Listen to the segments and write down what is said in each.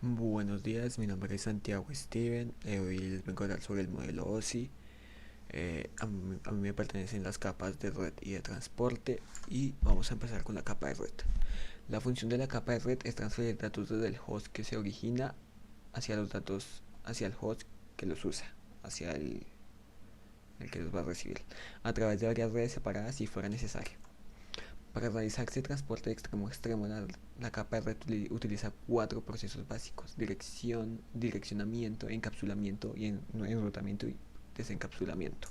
Buenos días, mi nombre es Santiago Steven. Hoy les vengo a hablar sobre el modelo OSI. A mí me pertenecen las capas de red y de transporte y vamos a empezar con la capa de red. La función de la capa de red es transferir datos desde el host que se origina hacia los datos, hacia el host que los usa, hacia el que los va a recibir, a través de varias redes separadas si fuera necesario. Para realizar este transporte de extremo a extremo, la capa de red utiliza cuatro procesos básicos: direccionamiento, encapsulamiento y enrutamiento y desencapsulamiento.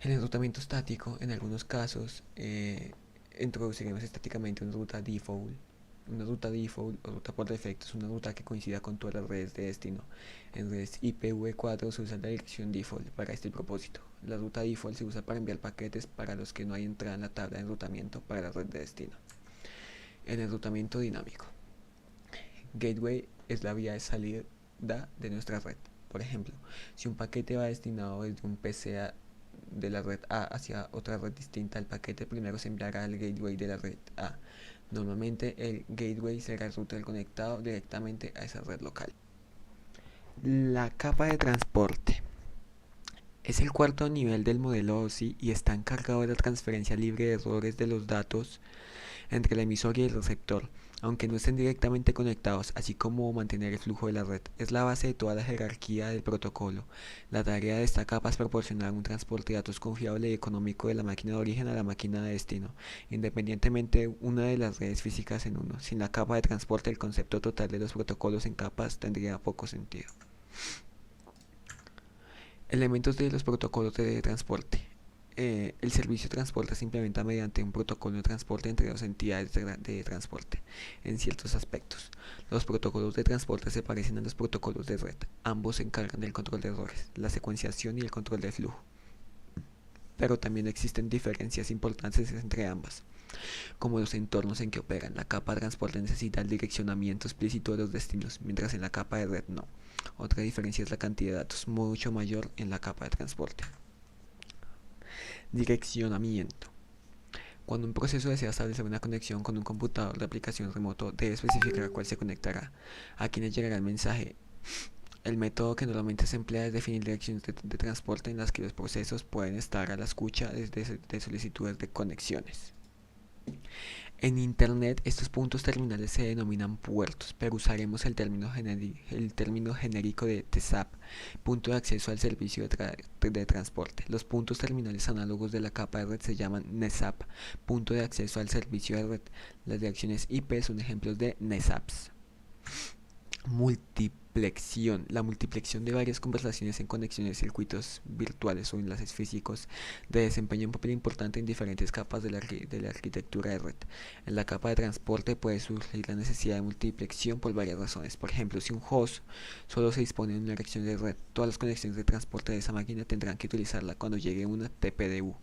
El enrutamiento estático, en algunos casos, introduciremos estáticamente una ruta default o ruta por defecto es una ruta que coincida con todas las redes de destino. En redes IPv4 se usa la dirección default para este propósito. La ruta default se usa para enviar paquetes para los que no hay entrada en la tabla de enrutamiento para la red de destino. El enrutamiento dinámico. Gateway es la vía de salida de nuestra red. Por ejemplo, si un paquete va destinado desde un PCA de la red A hacia otra red distinta, el paquete primero se enviará al gateway de la red A. Normalmente el gateway será el router conectado directamente a esa red local. La capa de transporte es el cuarto nivel del modelo OSI y está encargado de la transferencia libre de errores de los datos entre el emisor y el receptor, aunque no estén directamente conectados, así como mantener el flujo de la red. Es la base de toda la jerarquía del protocolo. La tarea de esta capa es proporcionar un transporte de datos confiable y económico de la máquina de origen a la máquina de destino, independientemente de una de las redes físicas en uno. Sin la capa de transporte, el concepto total de los protocolos en capas tendría poco sentido. Elementos de los protocolos de transporte. El servicio de transporte se implementa mediante un protocolo de transporte entre dos entidades de transporte. En ciertos aspectos, los protocolos de transporte se parecen a los protocolos de red. Ambos se encargan del control de errores, la secuenciación y el control del flujo. Pero también existen diferencias importantes entre ambas, como los entornos en que operan. La capa de transporte necesita el direccionamiento explícito de los destinos, mientras en la capa de red no. Otra diferencia es la cantidad de datos, mucho mayor en la capa de transporte. Direccionamiento. Cuando un proceso desea establecer una conexión con un computador de aplicación remoto, debe especificar a cuál se conectará, a quiénes llegará el mensaje. El método que normalmente se emplea es definir direcciones de transporte en las que los procesos pueden estar a la escucha de solicitudes de conexiones. En Internet, estos puntos terminales se denominan puertos, pero usaremos el término genérico de TSAP, punto de acceso al servicio de transporte. Los puntos terminales análogos de la capa de red se llaman NESAP, punto de acceso al servicio de red. Las direcciones IP son ejemplos de NESAPs. Multiplexión. La multiplexión de varias conversaciones en conexiones de circuitos virtuales o enlaces físicos desempeña un papel importante en diferentes capas de la arquitectura de red. En la capa de transporte puede surgir la necesidad de multiplexión por varias razones. Por ejemplo, si un host solo se dispone de una dirección de red, todas las conexiones de transporte de esa máquina tendrán que utilizarla cuando llegue una TPDU.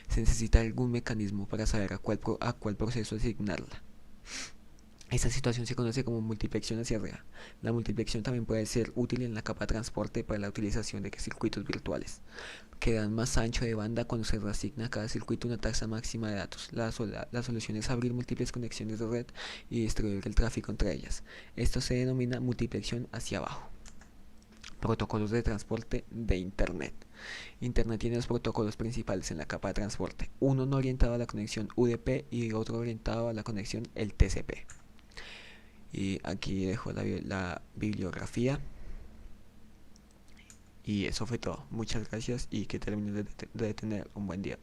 Se necesita algún mecanismo para saber a cuál proceso asignarla. Esta situación se conoce como multiplexión hacia arriba. La multiplexión también puede ser útil en la capa de transporte para la utilización de circuitos virtuales, que dan más ancho de banda cuando se reasigna a cada circuito una tasa máxima de datos. La solución es abrir múltiples conexiones de red y distribuir el tráfico entre ellas. Esto se denomina multiplexión hacia abajo. Protocolos de transporte de Internet. Internet tiene dos protocolos principales en la capa de transporte, uno no orientado a la conexión UDP y otro orientado a la conexión el TCP. Y aquí dejo la bibliografía. Y eso fue todo. Muchas gracias y que termines de tener un buen día.